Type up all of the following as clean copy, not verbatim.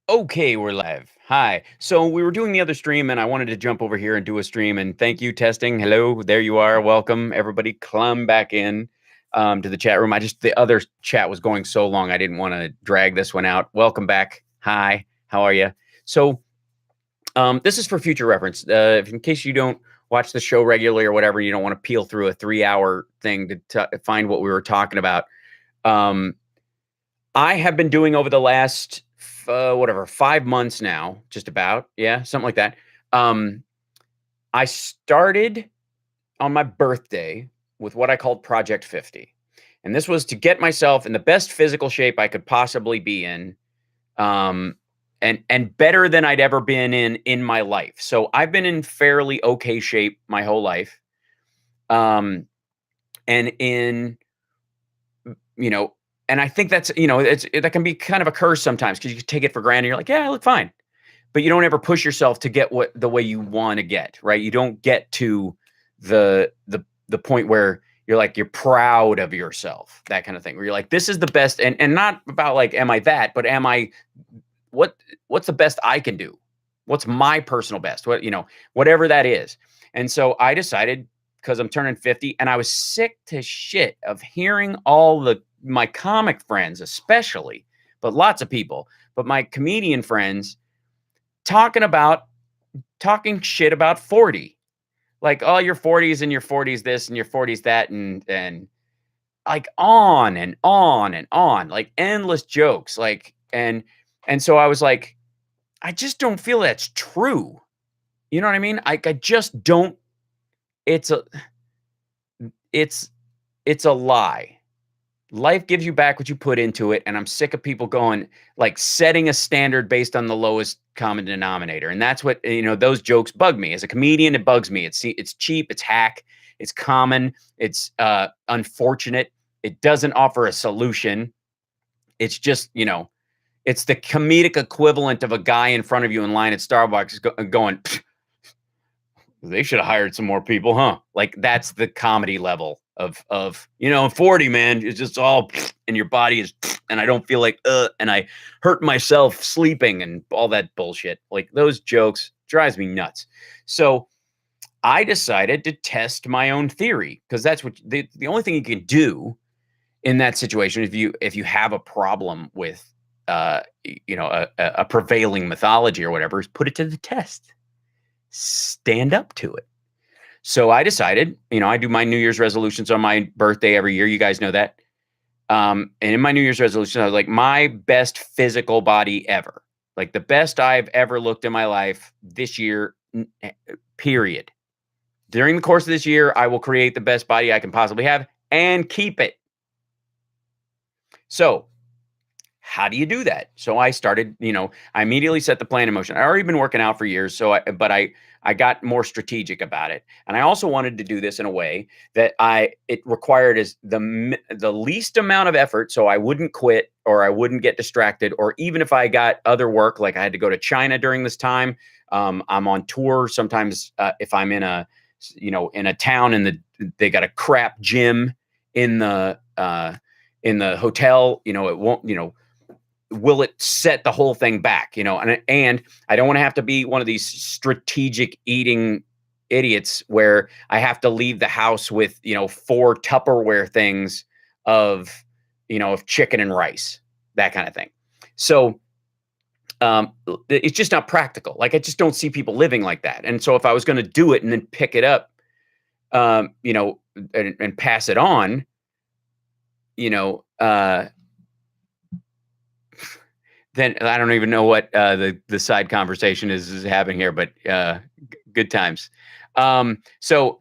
Okay, we're live. Hi. So we were doing the other stream and I wanted to jump over here and do a stream and thank you, testing. Hello, there you are. Welcome. Everybody come back in to the chat room. The other chat was going so long, I didn't want to drag this one out. Welcome back. Hi, how are you? So this is for future reference. In case you don't watch the show regularly or whatever, you don't want to peel through a 3-hour thing to find what we were talking about. I have been doing over the last 5 months now, just about, yeah, something like that. I started on my birthday with what I called Project 50, and this was to get myself in the best physical shape I could possibly be in, and better than I'd ever been in my life. So I've been in fairly okay shape my whole life, and in you know, and I think that's, that can be kind of a curse sometimes because you take it for granted. You're like, yeah, I look fine. But you don't ever push yourself to get what the way you want to get, right? You don't get to the point where you're proud of yourself, that kind of thing, where you're like, this is the best, and not about like, am I that, but am I what's the best I can do? What's my personal best? Whatever that is. And so I decided, because I'm turning 50 and I was sick to shit of hearing all my comic friends, especially, but lots of people, but my comedian friends talking shit about 40. Like, oh, your 40s and your 40s this and your 40s that, and like on and on and on, like endless jokes. And so I was like, I just don't feel that's true. You know what I mean? I just don't. It's a it's it's a lie. Life gives you back what you put into it, and I'm sick of people going like setting a standard based on the lowest common denominator. And that's what, those jokes bug me. As a comedian, it bugs me. It's cheap, it's hack, it's common, it's unfortunate. It doesn't offer a solution. It's just, it's the comedic equivalent of a guy in front of you in line at Starbucks going, they should have hired some more people, huh? Like, that's the comedy level of 40, man. It's just all, and your body is, and I don't feel like, and I hurt myself sleeping and all that bullshit. Like, those jokes drives me nuts. So I decided to test my own theory, because that's what the only thing you can do in that situation, if you have a problem with a prevailing mythology or whatever, is put it to the test. Stand up to it. So I decided, I do my New Year's resolutions on my birthday every year. You guys know that. And in my New Year's resolution, I was like, my best physical body ever, like the best I've ever looked in my life this year, period. During the course of this year, I will create the best body I can possibly have and keep it. So how do you do that? So I started, I immediately set the plan in motion. I already been working out for years, but I got more strategic about it. And I also wanted to do this in a way that it required is the least amount of effort, so I wouldn't quit or I wouldn't get distracted, or even if I got other work, like I had to go to China during this time. I'm on tour sometimes. If I'm in a town and they got a crap gym in the hotel, it won't, will it set the whole thing back, and I don't want to have to be one of these strategic eating idiots where I have to leave the house with, 4 Tupperware things of chicken and rice, that kind of thing. So it's just not practical. Like, I just don't see people living like that. And so if I was going to do it and then pick it up, and pass it on, then I don't even know what the side conversation is happening here, but good times. So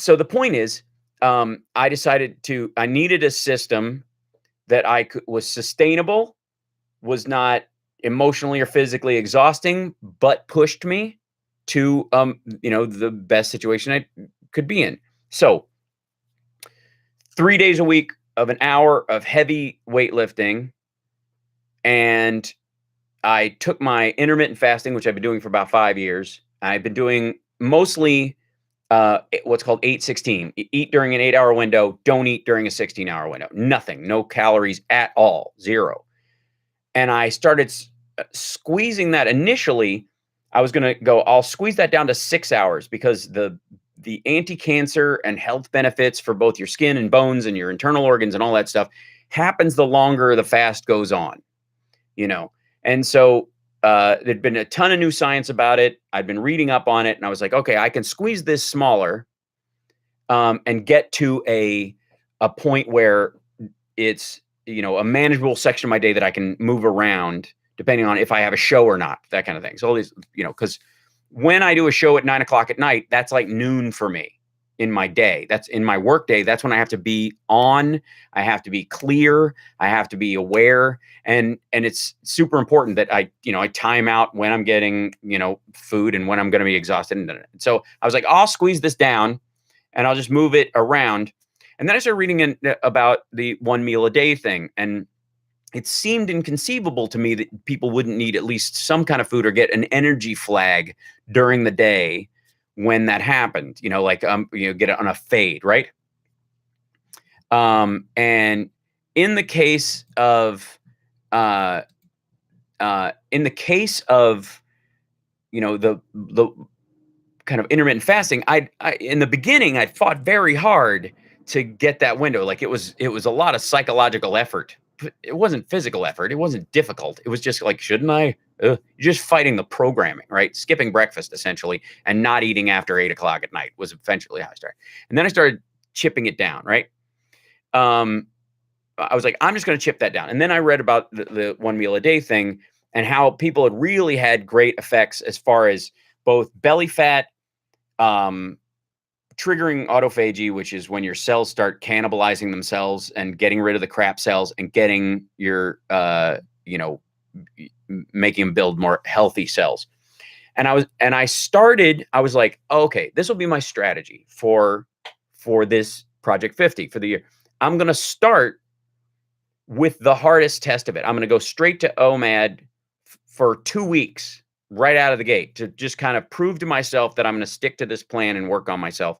the point is, I decided I needed a system that was sustainable, was not emotionally or physically exhausting, but pushed me to the best situation I could be in. So 3 days a week of an hour of heavy weightlifting. And I took my intermittent fasting, which I've been doing for about 5 years. I've been doing mostly what's called 8-16. Eat during an 8-hour window. Don't eat during a 16-hour window. Nothing. No calories at all. Zero. And I started squeezing that initially, I was gonna go, I'll squeeze that down to 6 hours because the anti-cancer and health benefits for both your skin and bones and your internal organs and all that stuff happens the longer the fast goes on, you know? And so, there'd been a ton of new science about it. I'd been reading up on it, and I was like, "Okay, I can squeeze this smaller, and get to a point where it's, a manageable section of my day that I can move around depending on if I have a show or not, that kind of thing." So all these, because when I do a show at 9 o'clock at night, that's like noon for me in my day. That's in my work day. That's when I have to be on. I have to be clear. I have to be aware. And it's super important that I time out when I'm getting, food and when I'm going to be exhausted. And so I was like, I'll squeeze this down and I'll just move it around. And then I started reading about the 1 meal a day thing. And it seemed inconceivable to me that people wouldn't need at least some kind of food or get an energy flag during the day when that happened, get it on a fade, right? And in the case of, uh, in the case of, the kind of intermittent fasting, I in the beginning I fought very hard to get that window. Like it was a lot of psychological effort. It wasn't physical effort. It wasn't difficult. It was just like, shouldn't I? You're just fighting the programming, right? Skipping breakfast essentially, and not eating after 8 o'clock at night was eventually how I started. And then I started chipping it down, right? I was like, I'm just going to chip that down. And then I read about the 1 meal a day thing and how people had really had great effects as far as both belly fat, triggering autophagy, which is when your cells start cannibalizing themselves and getting rid of the crap cells and getting your, making them build more healthy cells. And I was like, oh, okay, this will be my strategy for this Project 50 for the year. I'm going to start with the hardest test of it. I'm going to go straight to OMAD for 2 weeks right out of the gate to just kind of prove to myself that I'm going to stick to this plan and work on myself.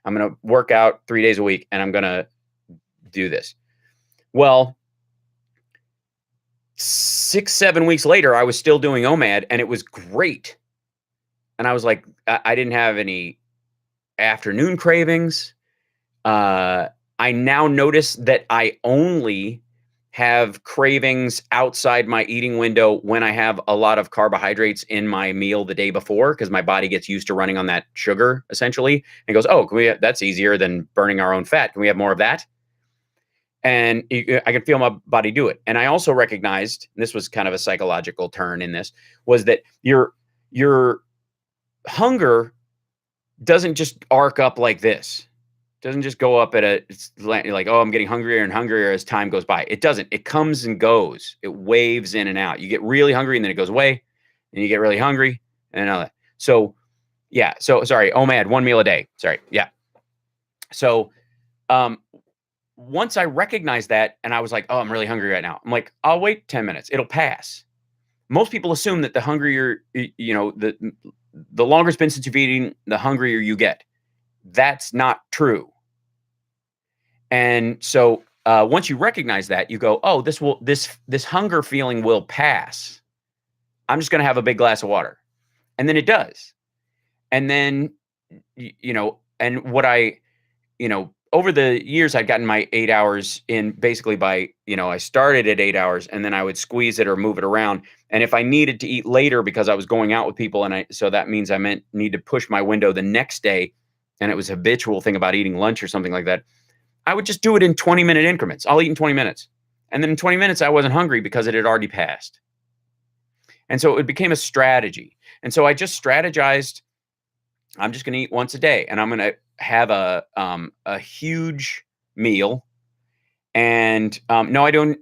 I'm going to work out 3 days a week and I'm going to do this. Well, 6, 7 weeks later, I was still doing OMAD and it was great. And I was like, I didn't have any afternoon cravings. I now notice that I only have cravings outside my eating window when I have a lot of carbohydrates in my meal the day before, because my body gets used to running on that sugar essentially and goes, oh, that's easier than burning our own fat. Can we have more of that? And I can feel my body do it. And I also recognized, and this was kind of a psychological turn in this, was that your hunger doesn't just arc up like this. Doesn't just go up it's like, oh, I'm getting hungrier and hungrier as time goes by. It doesn't. It comes and goes. It waves in and out. You get really hungry and then it goes away, and you get really hungry and all that. So, yeah. So sorry, OMAD, 1 meal a day. Sorry. Yeah. So, once I recognized that and I was like, oh, I'm really hungry right now. I'm like, I'll wait 10 minutes. It'll pass. Most people assume that the hungrier, the longer it's been since you've eaten, the hungrier you get. That's not true. And so once you recognize that, you go, oh, this hunger feeling will pass. I'm just going to have a big glass of water. And then it does. And then, and what over the years, I'd gotten my 8 hours in basically by, I started at 8 hours and then I would squeeze it or move it around. And if I needed to eat later because I was going out with people, so that means I need to push my window the next day, and it was a habitual thing about eating lunch or something like that, I would just do it in 20-minute increments. I'll eat in 20 minutes. And then in 20 minutes, I wasn't hungry because it had already passed. And so it became a strategy. And so I just strategized, I'm just going to eat once a day and I'm going to have a huge meal. And no, I don't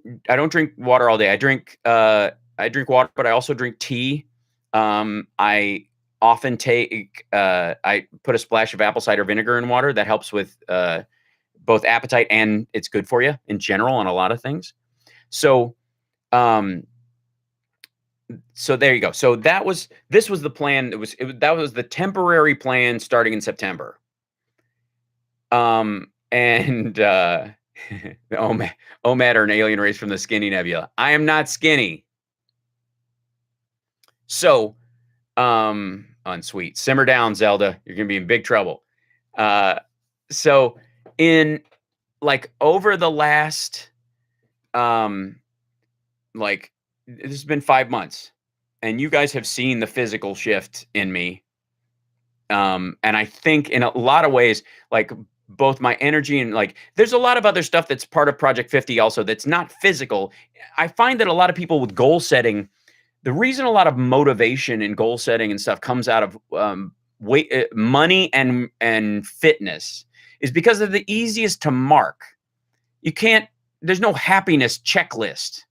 drink water all day. I drink water, but I also drink tea. I often take, I put a splash of apple cider vinegar in water. That helps with both appetite, and it's good for you in general on a lot of things. So, so there you go. So this was the plan. That was the temporary plan starting in September. And OMAD or an alien race from the Skinny Nebula. I am not skinny. So, unsweet. Simmer down, Zelda. You're gonna be in big trouble. Uh, so in like over the last um like this has been 5 months, and you guys have seen the physical shift in me. And I think in a lot of ways, like both my energy and like there's a lot of other stuff that's part of Project 50 also that's not physical. I find that a lot of people with goal setting, the reason a lot of motivation and goal setting and stuff comes out of weight, money and fitness is because they're the easiest to mark. You can't. There's no happiness checklist.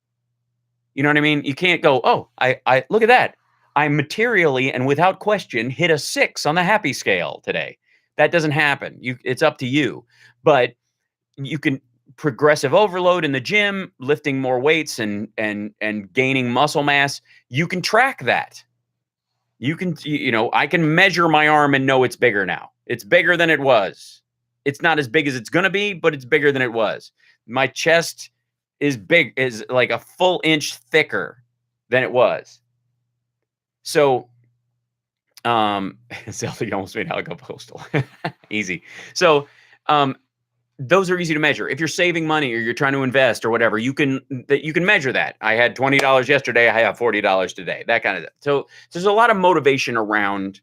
You know what I mean? You can't go, oh, I look at that. I materially and without question hit a 6 on the happy scale today. That doesn't happen. It's up to you. But you can progressive overload in the gym, lifting more weights and gaining muscle mass. You can track that. You can, I can measure my arm and know it's bigger now. It's bigger than it was. It's not as big as it's going to be, but it's bigger than it was. My chest is like a full inch thicker than it was. So, Zelda, you almost made out like a postal. Easy. So, those are easy to measure. If you're saving money or you're trying to invest or whatever, you can measure that. I had $20 yesterday. I have $40 today. That kind of stuff. So there's a lot of motivation around,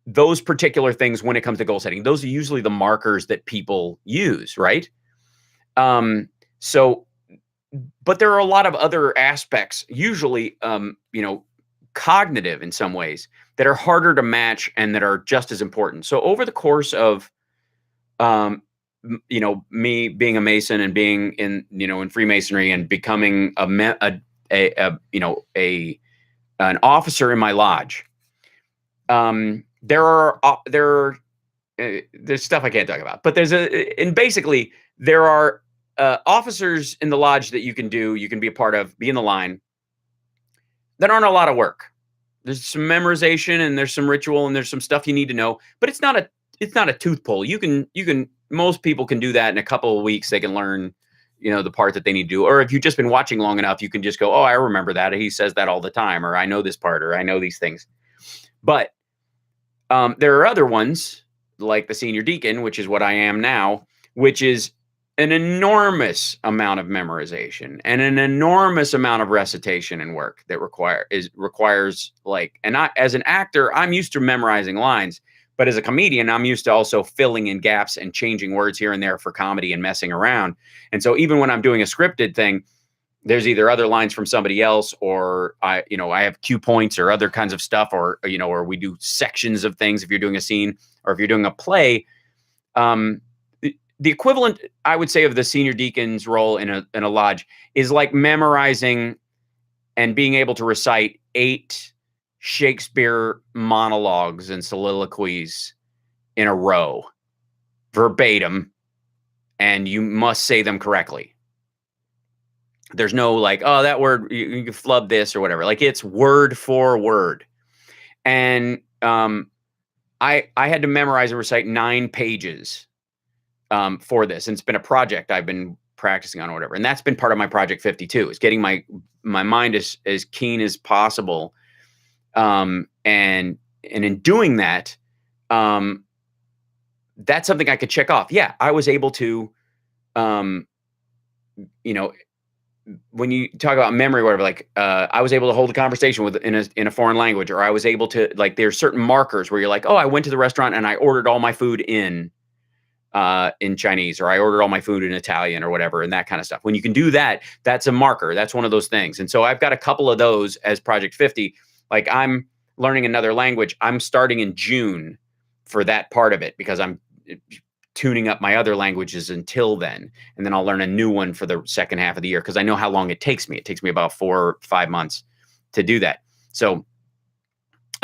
those particular things when it comes to goal setting. Those are usually the markers that people use, right? So, but there are a lot of other aspects, usually, cognitive in some ways, that are harder to match and that are just as important. So over the course of, me being a Mason and being in Freemasonry and becoming an officer in my lodge, there's stuff I can't talk about, but basically there are officers in the lodge that you can be a part of, be in the line, that aren't a lot of work. There's some memorization and there's some ritual and there's some stuff you need to know, but it's not a tooth pull. Most people can do that in a couple of weeks. They can learn, the part that they need to do. Or if you've just been watching long enough, you can just go, oh, I remember that. He says that all the time, or I know this part, or I know these things. But there are other ones like the senior deacon, which is what I am now, which is an enormous amount of memorization and an enormous amount of recitation and work that requires and I, as an actor, I'm used to memorizing lines, but as a comedian, I'm used to also filling in gaps and changing words here and there for comedy and messing around. And so even when I'm doing a scripted thing, there's either other lines from somebody else, or I have cue points or other kinds of stuff, or we do sections of things if you're doing a scene, or if you're doing a play. The equivalent, I would say, of the senior deacon's role in a lodge is like memorizing and being able to recite 8 Shakespeare monologues and soliloquies in a row, verbatim, and you must say them correctly. There's no like, oh, that word, you can flub this or whatever. Like, it's word for word. And I had to memorize and recite 9 pages for this. And it's been a project I've been practicing on or whatever. And that's been part of my Project 52, is getting my mind as keen as possible. And in doing that, that's something I could check off. Yeah, I was able to, when you talk about memory, or whatever, like, I was able to hold a conversation in a foreign language, or I was able to, like, there's certain markers where you're like, oh, I went to the restaurant and I ordered all my food in Chinese, or I ordered all my food in Italian or whatever, and that kind of stuff. When you can do that, that's a marker. That's one of those things. And so I've got a couple of those as Project 50. Like, I'm learning another language. I'm starting in June for that part of it, because I'm tuning up my other languages until then. And then I'll learn a new one for the second half of the year, because I know how long it takes me. It takes me about 4 or 5 months to do that. So,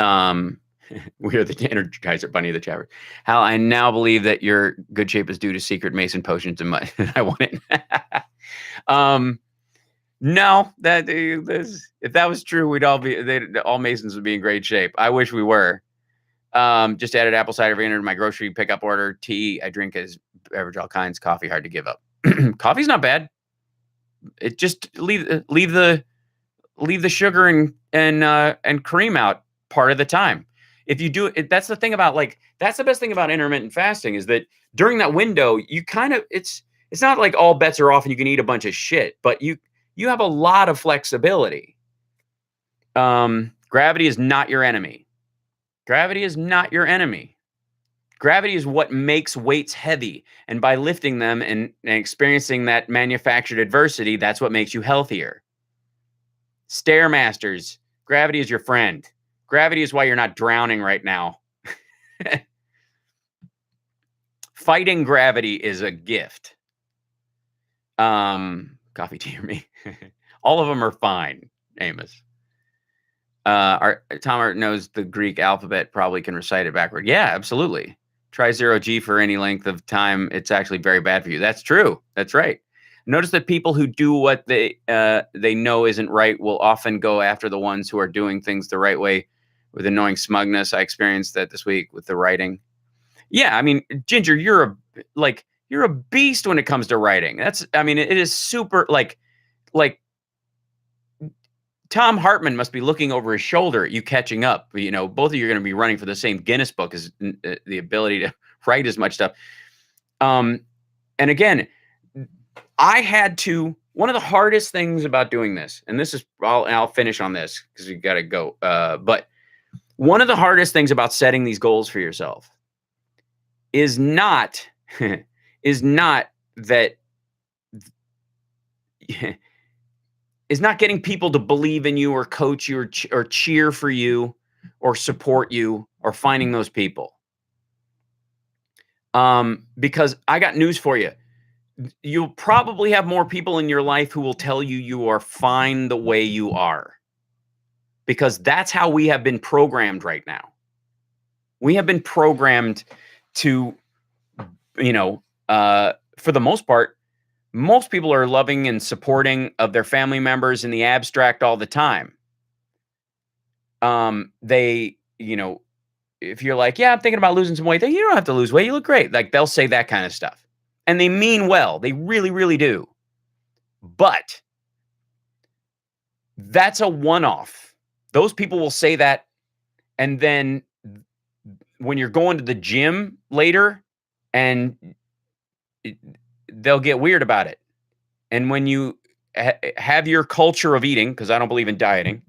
we are the Energizer Bunny of the Chapter. Hal, I now believe that your good shape is due to secret Mason potions and money. I want it. No, if that was true, all Masons would be in great shape. I wish we were. Just added apple cider vinegar to my grocery pickup order. Tea I drink as beverage all kinds. Coffee hard to give up. Coffee's not bad. It just leave the leave the sugar and cream out part of the time. If you do it, that's the thing about like that's the best thing about intermittent fasting is that during that window, you kind of it's not like all bets are off and you can eat a bunch of shit, but you have a lot of flexibility. Gravity is not your enemy. Gravity is not your enemy. Gravity is what makes weights heavy. And by lifting them and experiencing that manufactured adversity, that's what makes you healthier. Stairmasters, gravity is your friend. Gravity is why you're not drowning right now. Fighting gravity is a gift. Coffee, tea, or me? All of them are fine, Amos. Tom Art knows the Greek alphabet, probably can recite it backward. Yeah, absolutely. Try 0G for any length of time. It's actually very bad for you. That's true. That's right. Notice that people who do what they know isn't right will often go after the ones who are doing things the right way with annoying smugness. I experienced that this week with the writing. Yeah, I mean, Ginger, you're a beast when it comes to writing. It is super like Tom Hartman must be looking over his shoulder at you catching up. You know, both of you are going to be running for the same Guinness book as the ability to write as much stuff. And again, I had to. One of the hardest things about doing this, and this is, I'll finish on this because you got to go. But one of the hardest things about setting these goals for yourself is not that is not getting people to believe in you or coach you or cheer for you or support you or finding those people. Because I got news for you. You'll probably have more people in your life who will tell you you are fine the way you are. Because that's how we have been programmed right now. We have been programmed to, for the most part, most people are loving and supporting of their family members in the abstract all the time. If you're like, yeah, I'm thinking about losing some weight, you don't have to lose weight. You look great. Like they'll say that kind of stuff. And they mean well. They really, really do. But that's a one-off. Those people will say that. And then when you're going to the gym later and they'll get weird about it. And when you have your culture of eating, because I don't believe in dieting,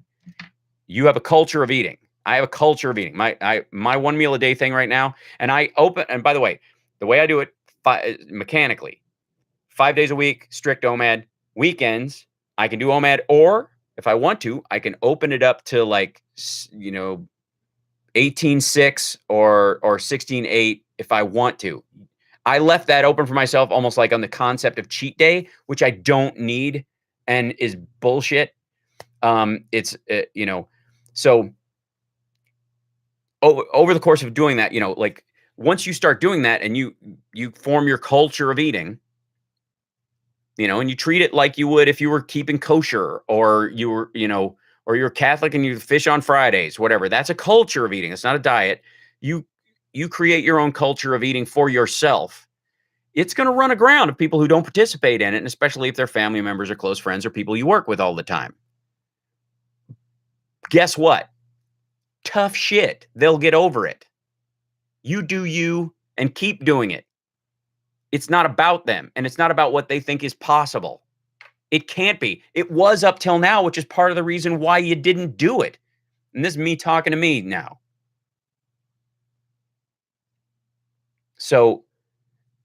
you have a culture of eating. I have a culture of eating. My one meal a day thing right now, and by the way, the way I do it mechanically, 5 days a week, strict OMAD. Weekends, I can do OMAD, or if I want to, I can open it up to 18-6 or 16-8 if I want to. I left that open for myself almost like on the concept of cheat day, which I don't need and is bullshit. So over the course of doing that, like once you start doing that and you form your culture of eating, and you treat it like you would if you were keeping kosher or you were, or you're Catholic and you fish on Fridays, whatever. That's a culture of eating. It's not a diet. You create your own culture of eating for yourself. It's going to run aground of people who don't participate in it, and especially if they're family members or close friends or people you work with all the time. Guess what? Tough shit. They'll get over it. You do you and keep doing it. It's not about them, and it's not about what they think is possible. It can't be. It was up till now, which is part of the reason why you didn't do it. And this is me talking to me now. So,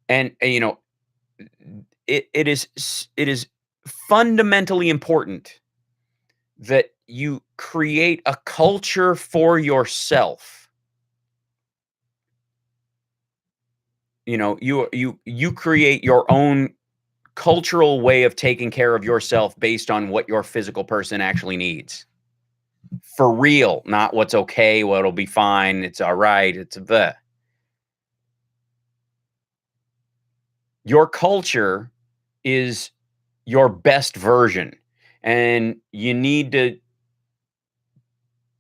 and it is fundamentally important that you create a culture for yourself. You create your own cultural way of taking care of yourself based on what your physical person actually needs. For real, not what's okay, what'll be fine, it's all right, it's the. Your culture is your best version, and you need to.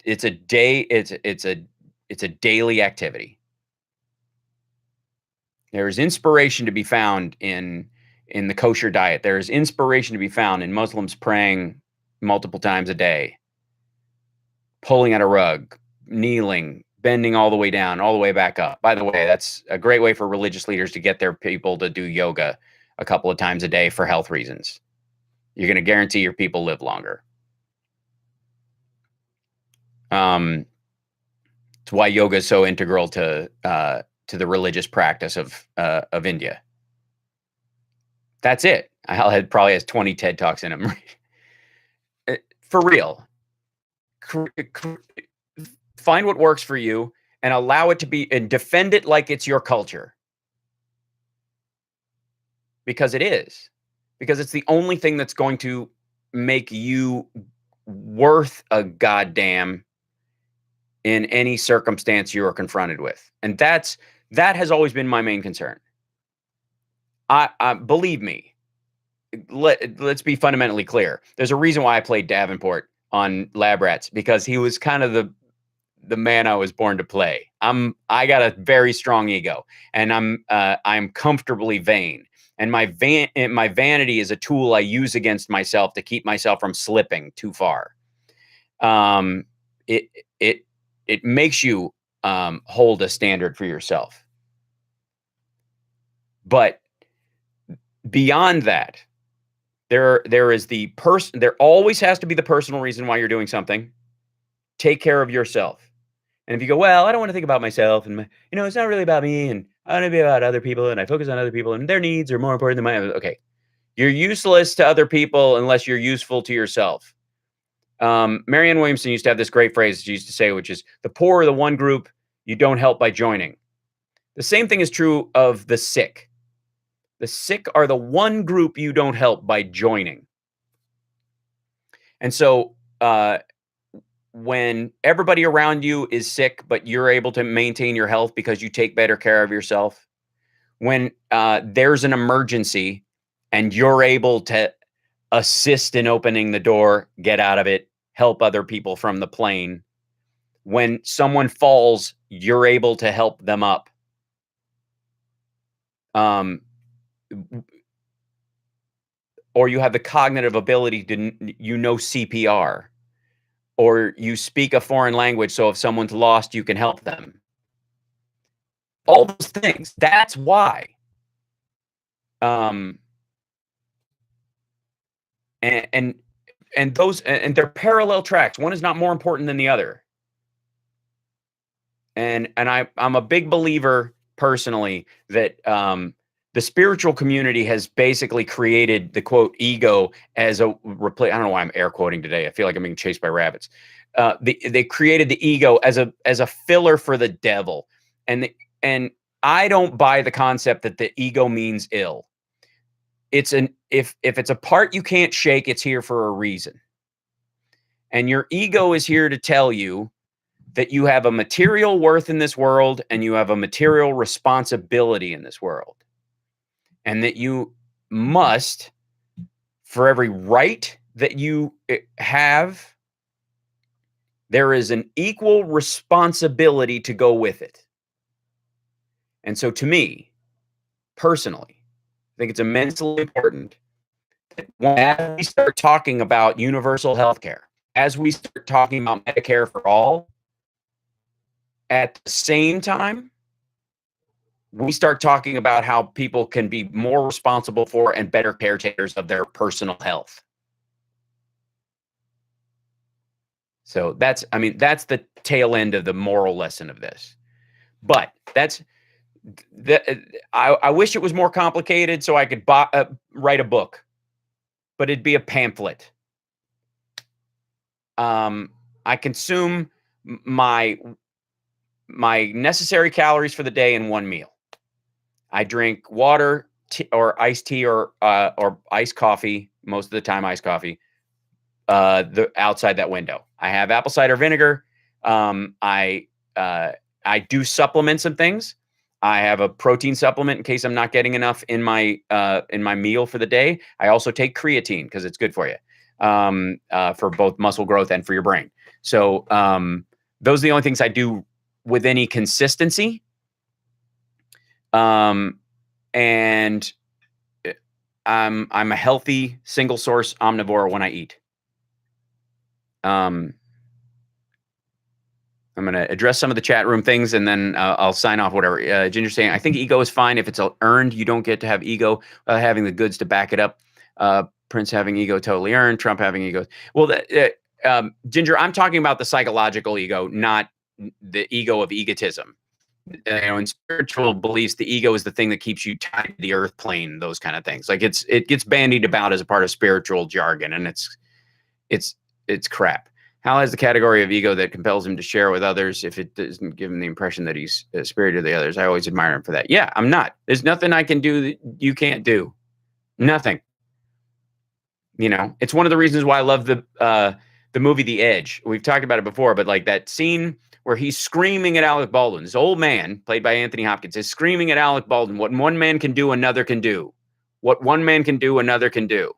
It's a daily activity. There is inspiration to be found in the kosher diet. There is inspiration to be found in Muslims praying multiple times a day, pulling at a rug, kneeling, bending all the way down, all the way back up. By the way, that's a great way for religious leaders to get their people to do yoga a couple of times a day for health reasons. You're going to guarantee your people live longer. It's why yoga is so integral to the religious practice of India. That's it. It probably has 20 TED Talks in him. For real. Find what works for you and allow it to be, and defend it like it's your culture. Because it is. Because it's the only thing that's going to make you worth a goddamn in any circumstance you are confronted with. And that has always been my main concern. I believe me, let's be fundamentally clear. There's a reason why I played Davenport on Lab Rats, because he was kind of the man I was born to play. I got a very strong ego, and I'm comfortably vain. And my vanity is a tool I use against myself to keep myself from slipping too far. It makes you hold a standard for yourself. But beyond that, there is the person. There always has to be the personal reason why you're doing something. Take care of yourself. And if you go, well, I don't want to think about myself, and it's not really about me, and I want to be about other people, and I focus on other people, and their needs are more important than mine. Okay, you're useless to other people unless you're useful to yourself. Marianne Williamson used to have this great phrase she used to say, which is, the poor are the one group you don't help by joining. The same thing is true of the sick. The sick are the one group you don't help by joining. And so when everybody around you is sick, but you're able to maintain your health because you take better care of yourself, when there's an emergency and you're able to assist in opening the door, get out of it, help other people from the plane, when someone falls, you're able to help them up. Or you have the cognitive ability to, CPR, or you speak a foreign language, so if someone's lost, you can help them. All those things. That's why. And they're parallel tracks. One is not more important than the other. And I'm a big believer personally that the spiritual community has basically created the quote ego as a replace. I don't know why I'm air quoting today. I feel like I'm being chased by rabbits. They created the ego as a filler for the devil, and I don't buy the concept that the ego means ill. If it's a part you can't shake, it's here for a reason, and your ego is here to tell you that you have a material worth in this world and you have a material responsibility in this world. And that you must, for every right that you have, there is an equal responsibility to go with it. And so to me, personally, I think it's immensely important that as we start talking about universal health care, as we start talking about Medicare for all, at the same time, we start talking about how people can be more responsible for and better caretakers of their personal health. So that's the tail end of the moral lesson of this. But I wish it was more complicated so I could write a book, but it'd be a pamphlet. I consume my necessary calories for the day in one meal. I drink water or iced tea or iced coffee, most of the time iced coffee, outside that window. I have apple cider vinegar. I do supplement some things. I have a protein supplement in case I'm not getting enough in my meal for the day. I also take creatine because it's good for you, for both muscle growth and for your brain. So those are the only things I do with any consistency. And I'm a healthy single source omnivore when I eat. I'm going to address some of the chat room things, and then I'll sign off. Whatever. Ginger saying, I think ego is fine if it's earned. You don't get to have ego without having the goods to back it up. Prince having ego totally earned. Trump having ego. Well, Ginger, I'm talking about the psychological ego, not the ego of egotism. In spiritual beliefs, the ego is the thing that keeps you tied to the earth plane. Those kind of things. Like it gets bandied about as a part of spiritual jargon, and it's crap. Hal has the category of ego that compels him to share with others if it doesn't give him the impression that he's superior to the others. I always admire him for that. Yeah, I'm not. There's nothing I can do that you can't do. Nothing. It's one of the reasons why I love the movie The Edge. We've talked about it before, but like that scene where he's screaming at Alec Baldwin, this old man played by Anthony Hopkins is screaming at Alec Baldwin, what one man can do, another can do. What one man can do, another can do.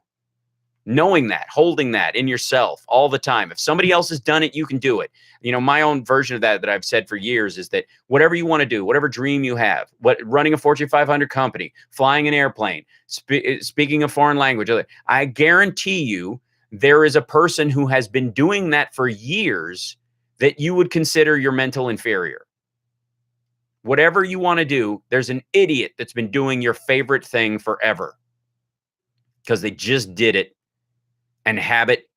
Knowing that, holding that in yourself all the time. If somebody else has done it, you can do it. My own version of that I've said for years is that whatever you want to do, whatever dream you have, running a Fortune 500 company, flying an airplane, speaking a foreign language, I guarantee you there is a person who has been doing that for years that you would consider your mental inferior. Whatever you want to do, there's an idiot that's been doing your favorite thing forever because they just did it. And habit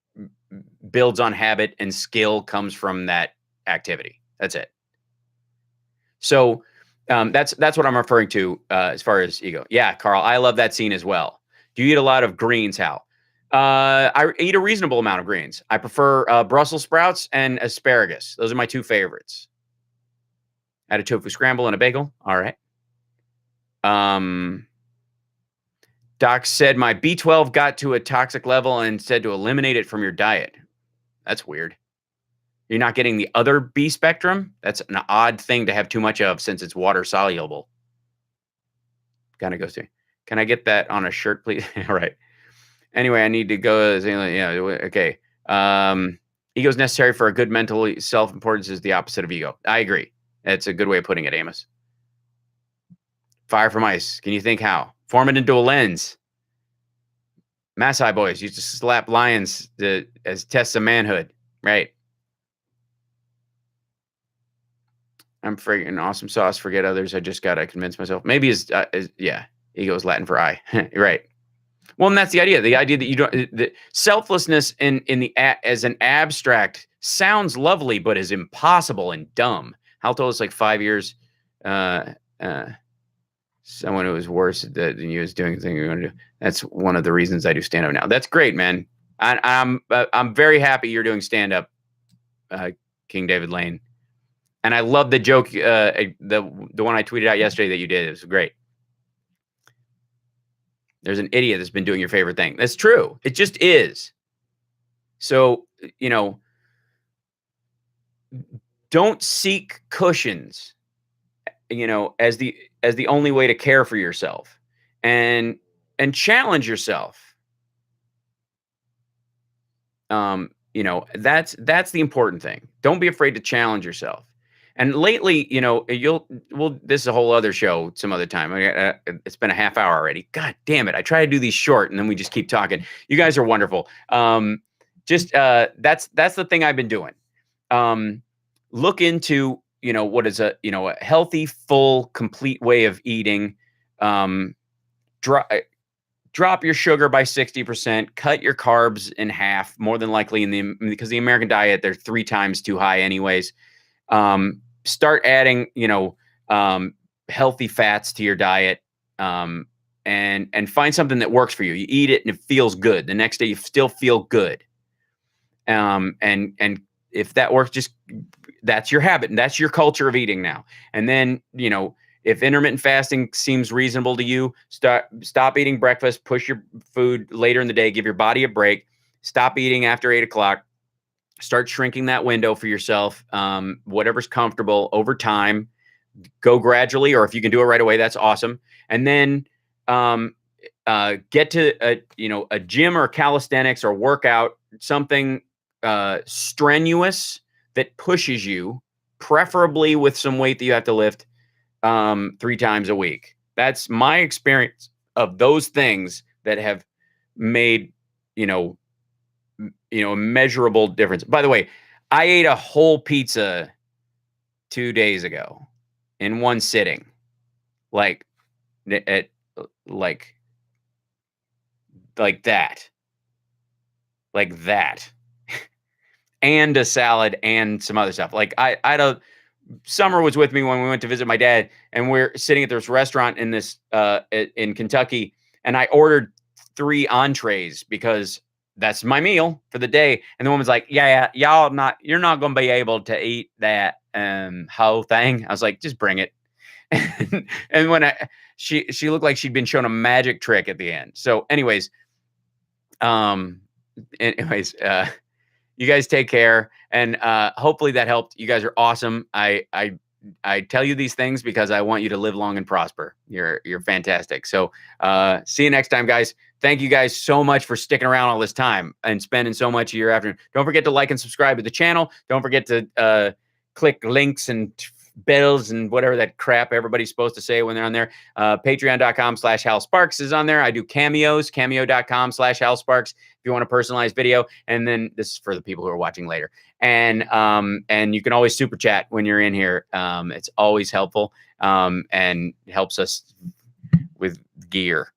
builds on habit, and skill comes from that activity. That's it. So that's what I'm referring to as far as ego. Yeah, Carl, I love that scene as well. Do you eat a lot of greens, Hal? I eat a reasonable amount of greens. I prefer Brussels sprouts and asparagus. Those are my two favorites. Add a tofu scramble and a bagel. All right. Doc said my B12 got to a toxic level and said to eliminate it from your diet. That's weird. You're not getting the other B spectrum? That's an odd thing to have too much of since it's water soluble. Kind of goes to, can I get that on a shirt, please? All right. Anyway, I need to go. Yeah. Okay. Ego is necessary for a good mental self-importance is the opposite of ego. I agree. That's a good way of putting it, Amos. Fire from ice. Can you think how? Form it into a lens. Maasai boys used to slap lions as tests of manhood, right? I'm friggin' awesome sauce. Forget others. I just gotta convince myself. Maybe yeah. Ego is Latin for I. Right. Well, and that's the idea. The idea that you don't the selflessness in the as an abstract sounds lovely, but is impossible and dumb. Hal told us like 5 years. Someone who was worse than you is doing the thing you're going to do. That's one of the reasons I do stand up now. That's great, man. I'm very happy you're doing stand up, King David Lane. And I love the joke, the one I tweeted out yesterday that you did. It was great. There's an idiot that's been doing your favorite thing. That's true. It just is. So, don't seek cushions, as the only way to care for yourself, and challenge yourself. That's the important thing. Don't be afraid to challenge yourself. And lately, this is a whole other show some other time. It's been a half hour already. God damn it. I try to do these short and then we just keep talking. You guys are wonderful. That's the thing I've been doing. Look into, what is a healthy, full, complete way of eating. Drop your sugar by 60%, cut your carbs in half, more than likely because the American diet, they're 3 times too high anyways. Start adding, healthy fats to your diet, and find something that works for you. You eat it and it feels good. The next day you still feel good. And if that works, that's your habit and that's your culture of eating now. And then, if intermittent fasting seems reasonable to you, stop eating breakfast, push your food later in the day, give your body a break, stop eating after 8 o'clock. Start shrinking that window for yourself. Whatever's comfortable over time, go gradually, or if you can do it right away, that's awesome. And then get to a gym or calisthenics or workout, something strenuous that pushes you, preferably with some weight that you have to lift 3 times a week. That's my experience of those things that have made, a measurable difference. By the way, I ate a whole pizza 2 days ago in one sitting. Like at like like that. Like that. And a salad and some other stuff. Like I don't Summer was with me when we went to visit my dad, and we're sitting at this restaurant in this in Kentucky, and I ordered 3 entrees because that's my meal for the day. And the woman's like, "Yeah, you're not going to be able to eat that whole thing." I was like, "Just bring it." And when she looked like she'd been shown a magic trick at the end. So, um, anyways, you guys take care, and hopefully that helped. You guys are awesome. I tell you these things because I want you to live long and prosper. You're fantastic. So see you next time, guys. Thank you guys so much for sticking around all this time and spending so much of your afternoon. Don't forget to like and subscribe to the channel. Don't forget to click links and bells and whatever that crap everybody's supposed to say when they're on there. Patreon.com/Hal Sparks is on there. I do cameos, cameo.com/Hal Sparks if you want a personalized video. And then this is for the people who are watching later. And you can always super chat when you're in here. It's always helpful and helps us with gear.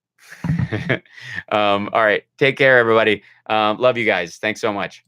All right. Take care, everybody. Love you guys. Thanks so much.